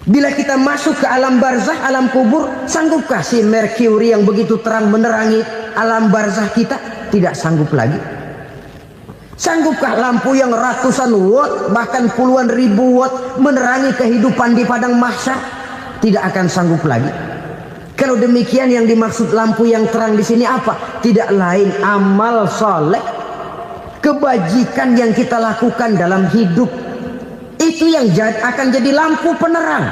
Bila kita masuk ke alam barzah, alam kubur, sanggupkah si Merkuri yang begitu terang menerangi alam barzah kita? Tidak sanggup lagi. Sanggupkah lampu yang ratusan watt, bahkan puluhan ribu watt menerangi kehidupan di padang mahsyar? Tidak akan sanggup lagi. Kalau demikian, yang dimaksud lampu yang terang di sini apa? Tidak lain amal soleh, kebajikan yang kita lakukan dalam hidup. Itu yang akan jadi lampu penerang.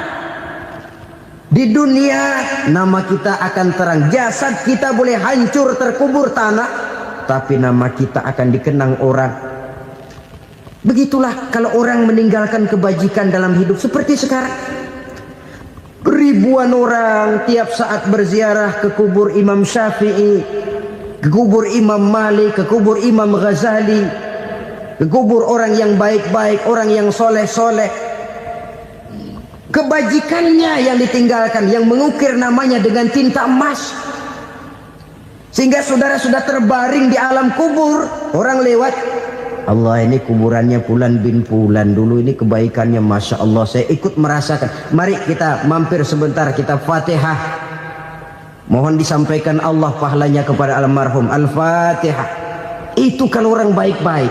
Di dunia nama kita akan terang. Jasad kita boleh hancur terkubur tanah, tapi nama kita akan dikenang orang. Begitulah kalau orang meninggalkan kebajikan dalam hidup seperti sekarang. Ribuan orang tiap saat berziarah ke kubur Imam Syafi'i, ke kubur Imam Malik, ke kubur Imam Ghazali, ke kubur orang yang baik-baik, orang yang soleh-soleh. Kebajikannya yang ditinggalkan, yang mengukir namanya dengan tinta emas. Sehingga saudara sudah terbaring di alam kubur, orang lewat, Allah, ini kuburannya Fulan bin Fulan, dulu ini kebaikannya Masya Allah, saya ikut merasakan. Mari kita mampir sebentar, kita Fatihah. Mohon disampaikan Allah pahalanya kepada almarhum. Al-Fatihah. Itu kalau orang baik-baik.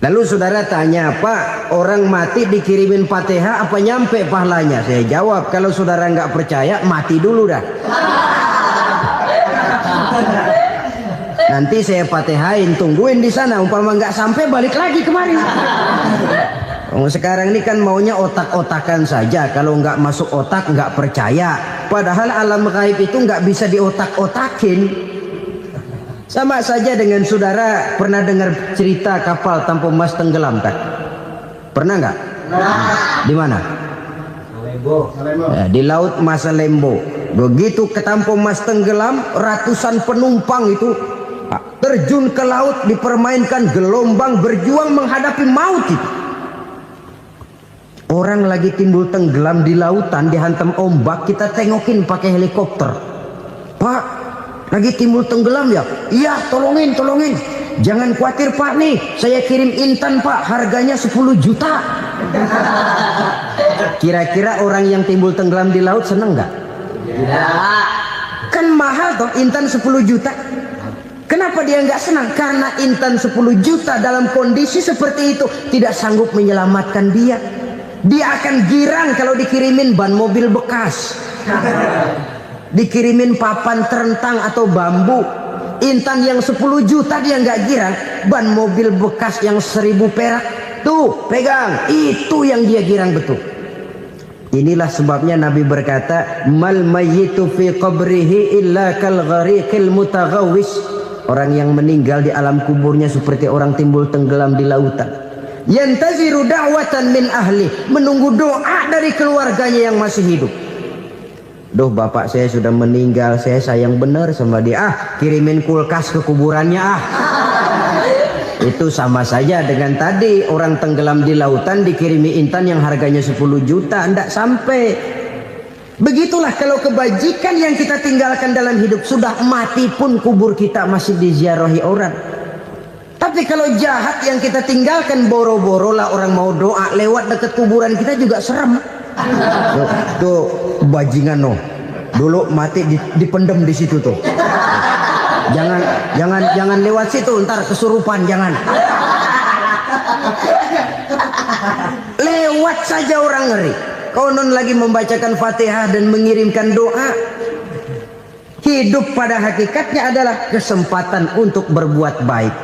Lalu saudara tanya, Pak, orang mati dikirimin Fatihah apa nyampe pahalanya? Saya jawab, kalau saudara nggak percaya, mati dulu dah. Nanti saya Fatihain, tungguin di sana. Umpama nggak sampai, balik lagi kemari. Sekarang ini kan maunya otak-otakan saja. Kalau nggak masuk otak, nggak percaya. Padahal alam gaib itu nggak bisa diotak-otakin. Sama saja dengan saudara pernah dengar cerita kapal Tampu Mas tenggelam kan? Pernah nggak? Di mana? Di laut Masalembo. Begitu ke Tampu Mas tenggelam, ratusan penumpang itu terjun ke laut, dipermainkan gelombang, berjuang menghadapi maut itu. Orang lagi timbul tenggelam di lautan, dihantam ombak, kita tengokin pakai helikopter. Pak, lagi timbul tenggelam ya? Iya, tolongin. Jangan khawatir Pak, nih saya kirim intan Pak, harganya 10 juta. Kira-kira orang yang timbul tenggelam di laut seneng nggak? Tidak. Kan mahal toh intan 10 juta. Kenapa dia nggak senang? Karena intan 10 juta dalam kondisi seperti itu tidak sanggup menyelamatkan dia. Dia akan girang kalau dikirimin ban mobil bekas, dikirimin papan terentang atau bambu. Intan yang 10 juta dia nggak girang. Ban mobil bekas yang 1000 perak, tuh pegang, itu yang dia girang betul. Inilah sebabnya Nabi berkata, mal mayyitu fi qabrihi illa kal ghariqil mutaghawwis. Orang yang meninggal di alam kuburnya seperti orang timbul tenggelam di lautan. Yantaziru da'watan min ahli, menunggu doa dari keluarganya yang masih hidup. Duh, bapak saya sudah meninggal, saya sayang benar sama dia. Kirimin kulkas ke kuburannya Itu sama saja dengan tadi orang tenggelam di lautan dikirimi intan yang harganya 10 juta, ndak sampai. Begitulah kalau kebajikan yang kita tinggalkan dalam hidup, sudah mati pun kubur kita masih diziarahi orang. Tapi kalau jahat yang kita tinggalkan, boro-boro lah orang mau doa lewat dekat kuburan kita juga serem. Tuh bajingan no, dulu mati dipendem di situ tuh. Jangan lewat situ, ntar kesurupan, jangan. Lewat saja orang ngeri. Konon lagi membacakan Fatihah dan mengirimkan doa. Hidup pada hakikatnya adalah kesempatan untuk berbuat baik.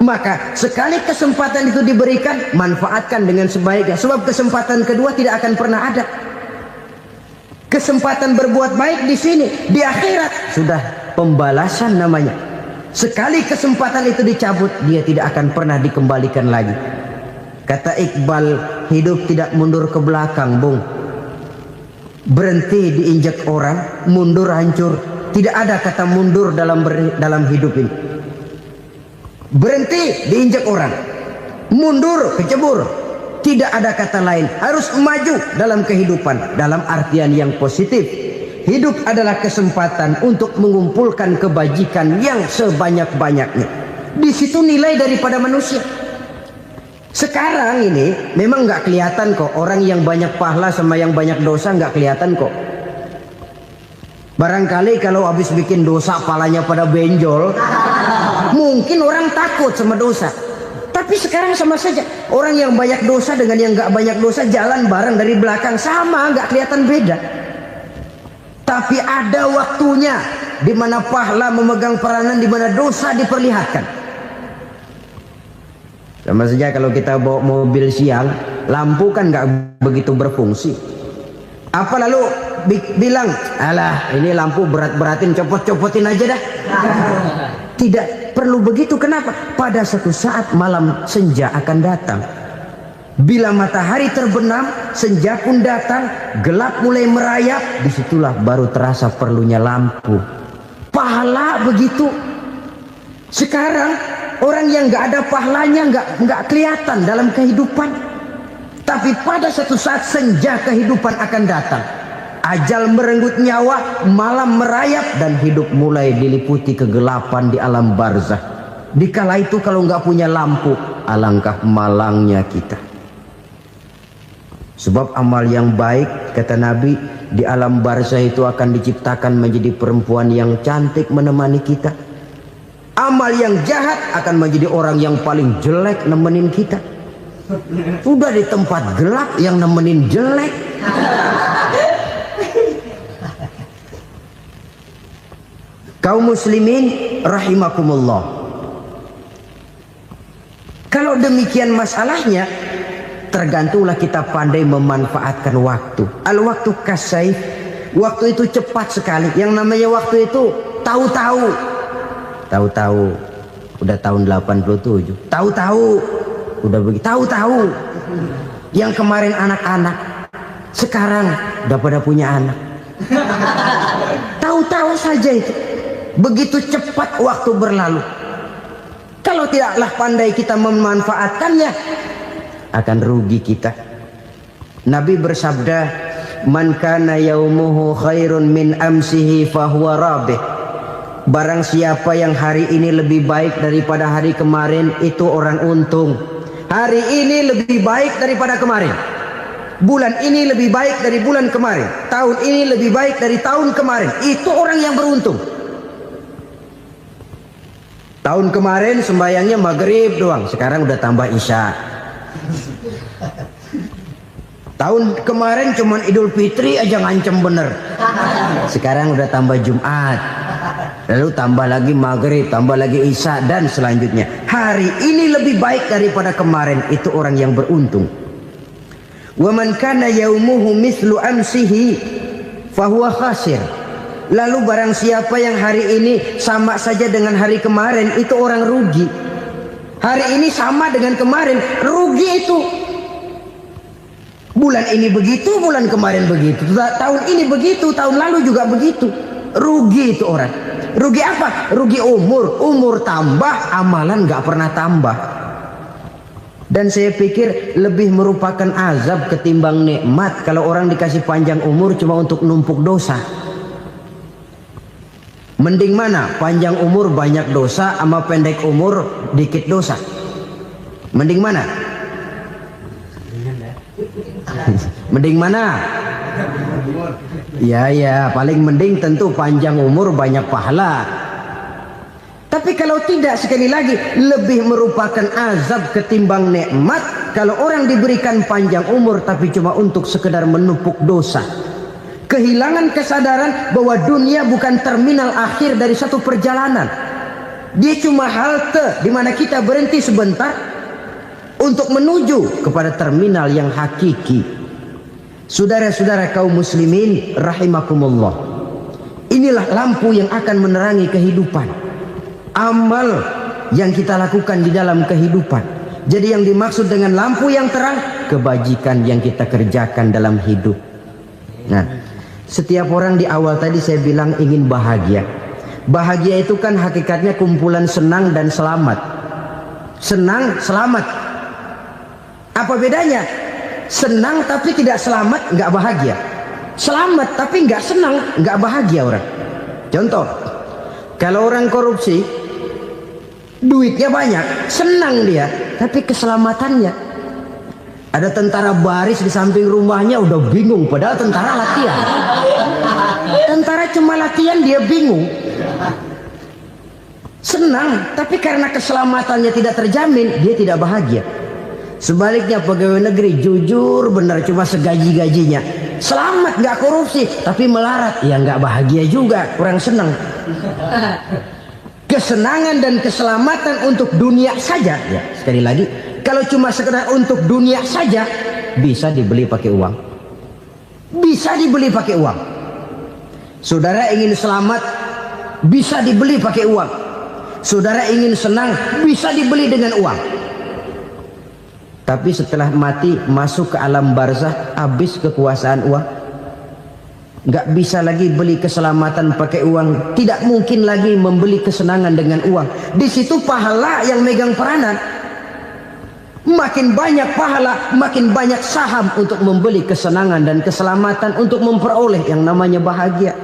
Maka sekali kesempatan itu diberikan, manfaatkan dengan sebaiknya. Sebab kesempatan kedua tidak akan pernah ada. Kesempatan berbuat baik di sini, di akhirat sudah pembalasan namanya. Sekali kesempatan itu dicabut, dia tidak akan pernah dikembalikan lagi. Kata Iqbal, hidup tidak mundur ke belakang, Bung. Berhenti diinjak orang, mundur hancur. Tidak ada kata mundur dalam hidup ini. Berhenti diinjak orang, mundur kecebur. Tidak ada kata lain. Harus maju dalam kehidupan, dalam artian yang positif. Hidup adalah kesempatan untuk mengumpulkan kebajikan yang sebanyak-banyaknya. Di situ nilai daripada manusia. Sekarang ini memang nggak kelihatan kok, orang yang banyak pahala sama yang banyak dosa nggak kelihatan kok. Barangkali kalau habis bikin dosa palanya pada benjol, mungkin orang takut sama dosa. Tapi sekarang sama saja, orang yang banyak dosa dengan yang nggak banyak dosa jalan bareng dari belakang, sama, nggak kelihatan beda. Tapi ada waktunya di mana pahala memegang peranan, di mana dosa diperlihatkan. Sama saja kalau kita bawa mobil siang, lampu kan nggak begitu berfungsi. Apa lalu bilang, alah ini lampu berat-beratin, copot-copotin aja dah. Tidak perlu begitu. Kenapa? Pada suatu saat malam senja akan datang. Bila matahari terbenam, senja pun datang, gelap mulai merayap, disitulah baru terasa perlunya lampu. Pahala begitu. Sekarang orang yang nggak ada pahalanya nggak kelihatan dalam kehidupan. Tapi pada suatu saat senja kehidupan akan datang. Ajal merenggut nyawa, malam merayap, dan hidup mulai diliputi kegelapan di alam barzah. Dikala itu kalau nggak punya lampu, alangkah malangnya kita. Sebab amal yang baik, kata Nabi, di alam barzah itu akan diciptakan menjadi perempuan yang cantik menemani kita. Amal yang jahat akan menjadi orang yang paling jelek nemenin kita. Sudah di tempat gelap yang nemenin jelek. Kaum muslimin rahimakumullah. Kalau demikian masalahnya, tergantunglah kita pandai memanfaatkan waktu. Al-waktu kasayf. Waktu itu cepat sekali. Yang namanya waktu itu tahu-tahu. Tahu-tahu udah tahun 87. Tahu-tahu udah begitu. Tahu-tahu yang kemarin anak-anak sekarang udah pada punya anak. Tahu-tahu saja itu. Begitu cepat waktu berlalu. Kalau tidaklah pandai kita memanfaatkannya, akan rugi kita. Nabi bersabda, "Man kana yaumuhu khairun min amsihi fahuwa rabih." Barang siapa yang hari ini lebih baik daripada hari kemarin, itu orang untung. Hari ini lebih baik daripada kemarin. Bulan ini lebih baik dari bulan kemarin. Tahun ini lebih baik dari tahun kemarin. Itu orang yang beruntung. Tahun kemarin sembayangnya maghrib doang, sekarang udah tambah isya. Tahun kemarin cuman Idul Fitri aja ngancem bener, sekarang udah tambah Jumat, lalu tambah lagi maghrib, tambah lagi isya, dan selanjutnya. Hari ini lebih baik daripada kemarin, itu orang yang beruntung. Wa man kana yaumuhu mislu amsihi fahuwa khasir. Lalu barang siapa yang hari ini sama saja dengan hari kemarin, itu orang rugi. Hari ini sama dengan kemarin, rugi itu. Bulan ini begitu, bulan kemarin begitu, tahun ini begitu, tahun lalu juga begitu. Rugi itu orang. Rugi apa? Rugi umur. Umur tambah, amalan gak pernah tambah. Dan saya pikir lebih merupakan azab ketimbang nikmat kalau orang dikasih panjang umur cuma untuk numpuk dosa. Mending mana? Panjang umur banyak dosa sama pendek umur dikit dosa. Mending mana? Mending mana? Ya, paling mending tentu panjang umur banyak pahala. Tapi kalau tidak, sekali lagi, lebih merupakan azab ketimbang nikmat kalau orang diberikan panjang umur tapi cuma untuk sekedar menumpuk dosa. Kehilangan kesadaran bahwa dunia bukan terminal akhir dari satu perjalanan. Dia cuma halte di mana kita berhenti sebentar untuk menuju kepada terminal yang hakiki. Saudara-saudara kaum muslimin rahimakumullah. Inilah lampu yang akan menerangi kehidupan. Amal yang kita lakukan di dalam kehidupan. Jadi yang dimaksud dengan lampu yang terang, kebajikan yang kita kerjakan dalam hidup. Nah, setiap orang di awal tadi saya bilang ingin bahagia. Bahagia itu kan hakikatnya kumpulan senang dan selamat. Senang, selamat. Apa bedanya? Senang tapi tidak selamat, nggak bahagia. Selamat tapi nggak senang, nggak bahagia orang. Contoh, kalau orang korupsi, duitnya banyak, senang dia, tapi keselamatannya Ada tentara baris di samping rumahnya udah bingung, padahal tentara latihan. Tentara cuma latihan, dia bingung. Senang, tapi karena keselamatannya tidak terjamin, dia tidak bahagia. Sebaliknya pegawai negeri jujur benar, cuma segaji-gajinya, selamat nggak korupsi, tapi melarat, ya nggak bahagia juga, kurang senang. Kesenangan dan keselamatan untuk dunia saja, ya sekali lagi, kalau cuma sekedar untuk dunia saja, bisa dibeli pakai uang. Bisa dibeli pakai uang. Saudara ingin selamat, bisa dibeli pakai uang. Saudara ingin senang, bisa dibeli dengan uang. Tapi setelah mati, masuk ke alam barzah, habis kekuasaan uang. Nggak bisa lagi beli keselamatan pakai uang. Tidak mungkin lagi membeli kesenangan dengan uang. Di situ pahala yang megang peranan. Makin banyak pahala, makin banyak saham untuk membeli kesenangan dan keselamatan, untuk memperoleh yang namanya bahagia.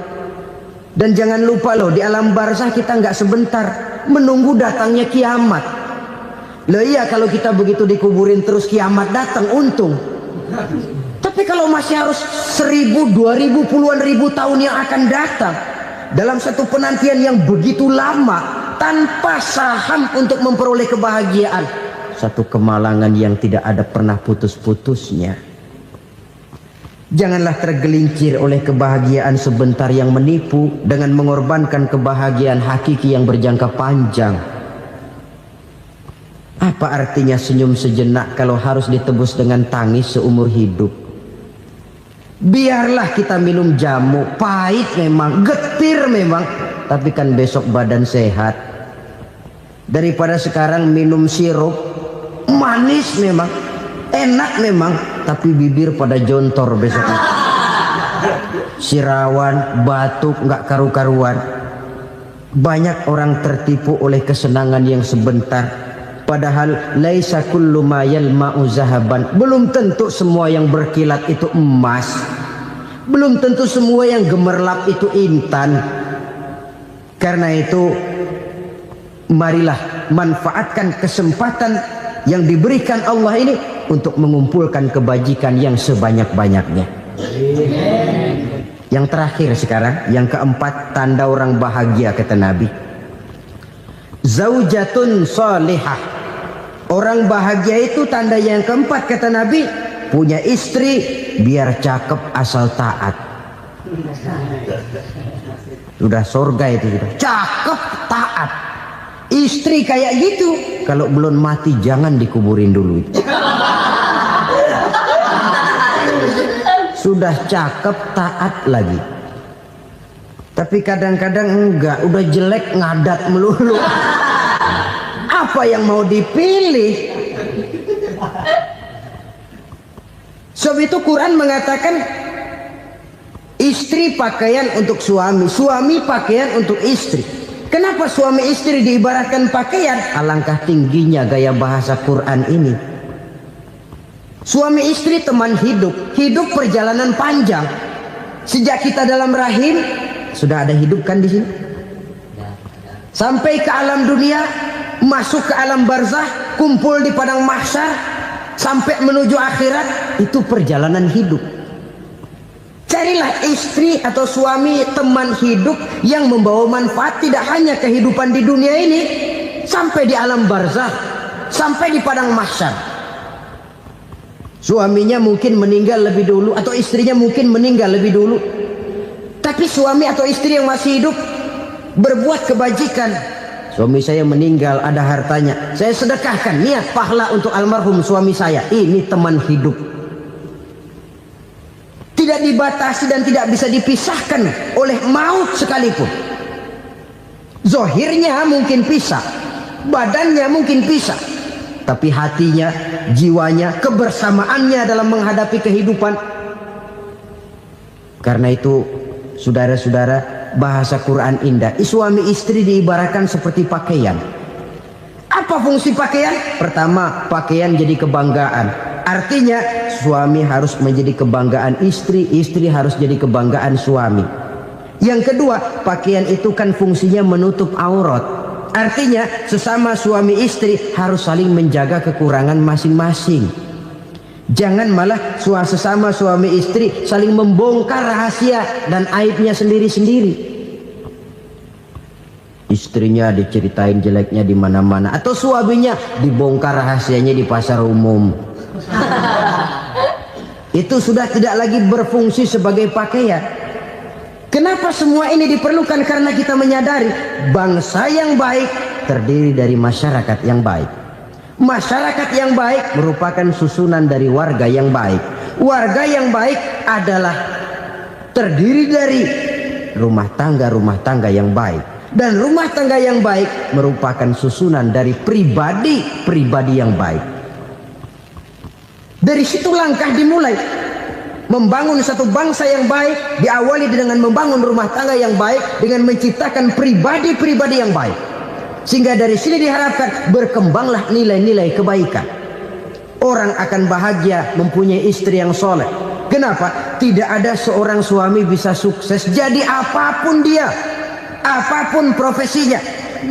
Dan jangan lupa loh, di alam barzah kita nggak sebentar, menunggu datangnya kiamat. Loh iya, kalau kita begitu dikuburin terus kiamat datang, untung. Tapi kalau masih harus 1000, 2000, puluhan ribu tahun yang akan datang, dalam satu penantian yang begitu lama, tanpa saham untuk memperoleh kebahagiaan, satu kemalangan yang tidak ada pernah putus-putusnya. Janganlah tergelincir oleh kebahagiaan sebentar yang menipu dengan mengorbankan kebahagiaan hakiki yang berjangka panjang. Apa artinya senyum sejenak kalau harus ditebus dengan tangis seumur hidup? Biarlah kita minum jamu, pahit memang, getir memang, tapi kan besok badan sehat. Daripada sekarang minum sirup, manis memang, enak memang, tapi bibir pada jontor besok. Sirawan, batuk, nggak karu-karuan. Banyak orang tertipu oleh kesenangan yang sebentar, padahal laisa kullu ma yalma'u zahaban. Belum tentu semua yang berkilat itu emas. Belum tentu semua yang gemerlap itu intan. Karena itu, marilah manfaatkan kesempatan yang diberikan Allah ini untuk mengumpulkan kebajikan yang sebanyak-banyaknya. Yang terakhir sekarang, yang keempat, tanda orang bahagia kata Nabi. Zaujatun salihah. Orang bahagia itu tanda yang keempat kata Nabi, punya istri biar cakep asal taat. Sudah surga itu sudah. Cakep taat. Istri kayak gitu, kalau belum mati jangan dikuburin dulu. Sudah cakep taat lagi. Tapi kadang-kadang enggak, udah jelek ngadat melulu. Apa yang mau dipilih? Sebab itu Quran mengatakan istri pakaian untuk suami, suami pakaian untuk istri. Kenapa suami istri diibaratkan pakaian? Alangkah tingginya gaya bahasa Quran ini. Suami istri teman hidup, hidup perjalanan panjang. Sejak kita dalam rahim sudah ada hidup kan di sini. Sampai ke alam dunia, masuk ke alam barzah, kumpul di padang mahsyar, sampai menuju akhirat, itu perjalanan hidup. Carilah istri atau suami teman hidup yang membawa manfaat tidak hanya kehidupan di dunia ini, sampai di alam barzah, sampai di padang mahsyar. Suaminya mungkin meninggal lebih dulu, atau istrinya mungkin meninggal lebih dulu, tapi suami atau istri yang masih hidup berbuat kebajikan. Suami saya meninggal, ada hartanya, saya sedekahkan, niat pahala untuk almarhum suami saya. Ini teman hidup. Tidak dibatasi dan tidak bisa dipisahkan oleh maut sekalipun. Zohirnya mungkin pisah, badannya mungkin pisah, tapi hatinya, jiwanya, kebersamaannya dalam menghadapi kehidupan. Karena itu, saudara-saudara, bahasa Quran indah. Suami istri diibaratkan seperti pakaian. Apa fungsi pakaian? Pertama, pakaian jadi kebanggaan. Artinya suami harus menjadi kebanggaan istri, istri harus jadi kebanggaan suami. Yang kedua, pakaian itu kan fungsinya menutup aurat. Artinya sesama suami istri harus saling menjaga kekurangan masing-masing. Jangan malah sesama suami istri saling membongkar rahasia dan aibnya sendiri-sendiri. Istrinya diceritain jeleknya di mana-mana, atau suaminya dibongkar rahasianya di pasar umum. Itu sudah tidak lagi berfungsi sebagai pakaian. Kenapa semua ini diperlukan? Karena kita menyadari bangsa yang baik terdiri dari masyarakat yang baik. Masyarakat yang baik merupakan susunan dari warga yang baik. Warga yang baik adalah terdiri dari rumah tangga yang baik. Dan rumah tangga yang baik merupakan susunan dari pribadi yang baik. Dari situ langkah dimulai. Membangun satu bangsa yang baik diawali dengan membangun rumah tangga yang baik, dengan menciptakan pribadi-pribadi yang baik. Sehingga dari sini diharapkan berkembanglah nilai-nilai kebaikan. Orang akan bahagia mempunyai istri yang soleh. Kenapa? Tidak ada seorang suami bisa sukses jadi apapun dia, apapun profesinya,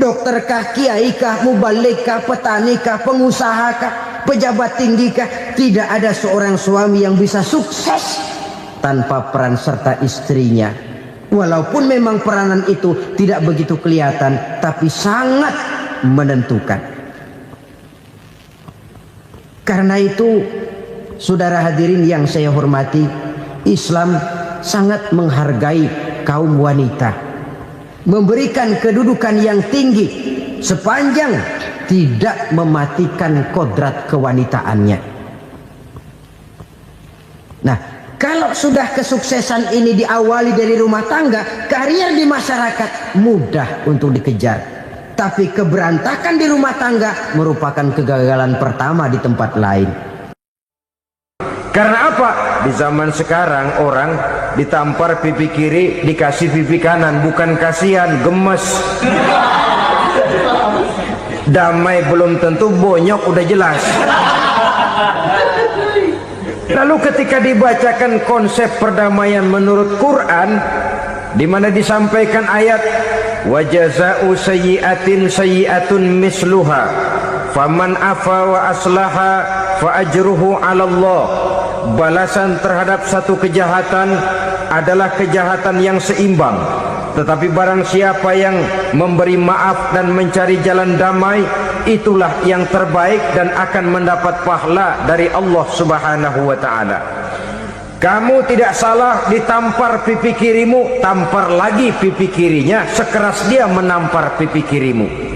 dokterkah, kiaikah, mubalikkah, petanikah, pengusahakah, pejabat tinggikah, tidak ada seorang suami yang bisa sukses tanpa peran serta istrinya. Walaupun memang peranan itu tidak begitu kelihatan, tapi sangat menentukan. Karena itu, saudara hadirin yang saya hormati, Islam sangat menghargai kaum wanita, memberikan kedudukan yang tinggi sepanjang tidak mematikan kodrat kewanitaannya. Nah, kalau sudah kesuksesan ini diawali dari rumah tangga, karier di masyarakat mudah untuk dikejar. Tapi keberantakan di rumah tangga merupakan kegagalan pertama di tempat lain. Karena apa? Di zaman sekarang orang ditampar pipi kiri, dikasih pipi kanan. Bukan kasihan, gemes. Damai belum tentu, bonyok udah jelas. Lalu ketika dibacakan konsep perdamaian menurut Quran, di mana disampaikan ayat wa jazaa'u sayyi'atin sayyi'atun misluha faman afa wa aslaha fa ajruhu 'ala Allah. Balasan terhadap satu kejahatan adalah kejahatan yang seimbang. Tetapi barang siapa yang memberi maaf dan mencari jalan damai, itulah yang terbaik dan akan mendapat pahala dari Allah Subhanahu wa ta'ala. Kamu tidak salah ditampar pipi kirimu, tampar lagi pipi kirinya sekeras dia menampar pipi kirimu.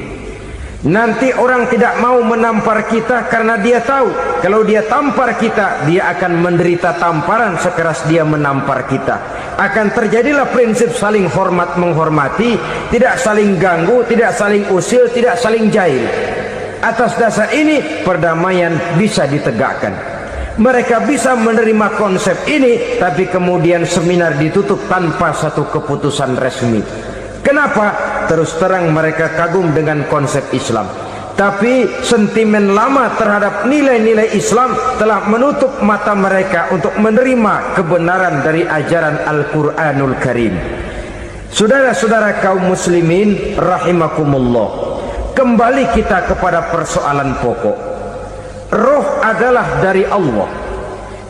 Nanti orang tidak mau menampar kita karena dia tahu kalau dia tampar kita, dia akan menderita tamparan sekeras dia menampar kita. Akan terjadilah prinsip saling hormat menghormati, tidak saling ganggu, tidak saling usil, tidak saling jahil. Atas dasar ini perdamaian bisa ditegakkan. Mereka bisa menerima konsep ini, tapi kemudian seminar ditutup tanpa satu keputusan resmi. Kenapa? Terus terang mereka kagum dengan konsep Islam, tapi sentimen lama terhadap nilai-nilai Islam telah menutup mata mereka untuk menerima kebenaran dari ajaran Al-Quranul Karim. Saudara-saudara kaum muslimin rahimakumullah, kembali kita kepada persoalan pokok. Roh adalah dari Allah,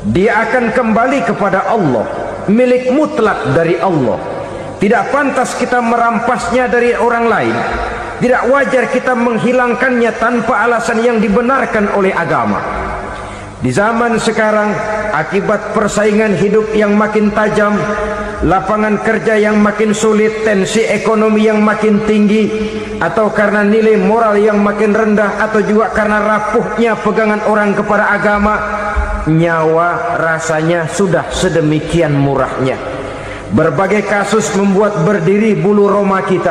dia akan kembali kepada Allah, milik mutlak dari Allah. Tidak pantas kita merampasnya dari orang lain. Tidak wajar kita menghilangkannya tanpa alasan yang dibenarkan oleh agama. Di zaman sekarang, akibat persaingan hidup yang makin tajam, lapangan kerja yang makin sulit, tensi ekonomi yang makin tinggi, atau karena nilai moral yang makin rendah, atau juga karena rapuhnya pegangan orang kepada agama, nyawa rasanya sudah sedemikian murahnya. Berbagai kasus membuat berdiri bulu roma kita.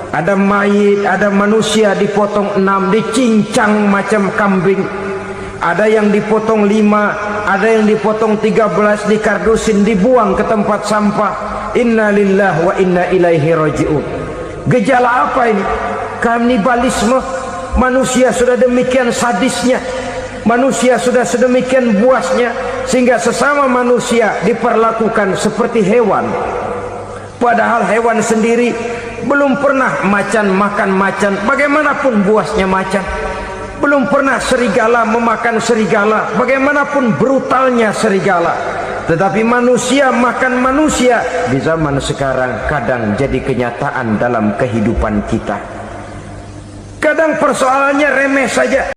Ada mayit, ada manusia dipotong 6, dicincang macam kambing. Ada yang dipotong 5, ada yang dipotong 13, dikardusin, dibuang ke tempat sampah. Inna lillahi wa inna ilaihi raji'un. Gejala apa ini? Kanibalisme. Manusia sudah demikian sadisnya, manusia sudah sedemikian buasnya, sehingga sesama manusia diperlakukan seperti hewan. Padahal hewan sendiri belum pernah macan makan macan, bagaimanapun buasnya macan. Belum pernah serigala memakan serigala, bagaimanapun brutalnya serigala. Tetapi manusia makan manusia di zaman sekarang kadang jadi kenyataan dalam kehidupan kita. Kadang persoalannya remeh saja.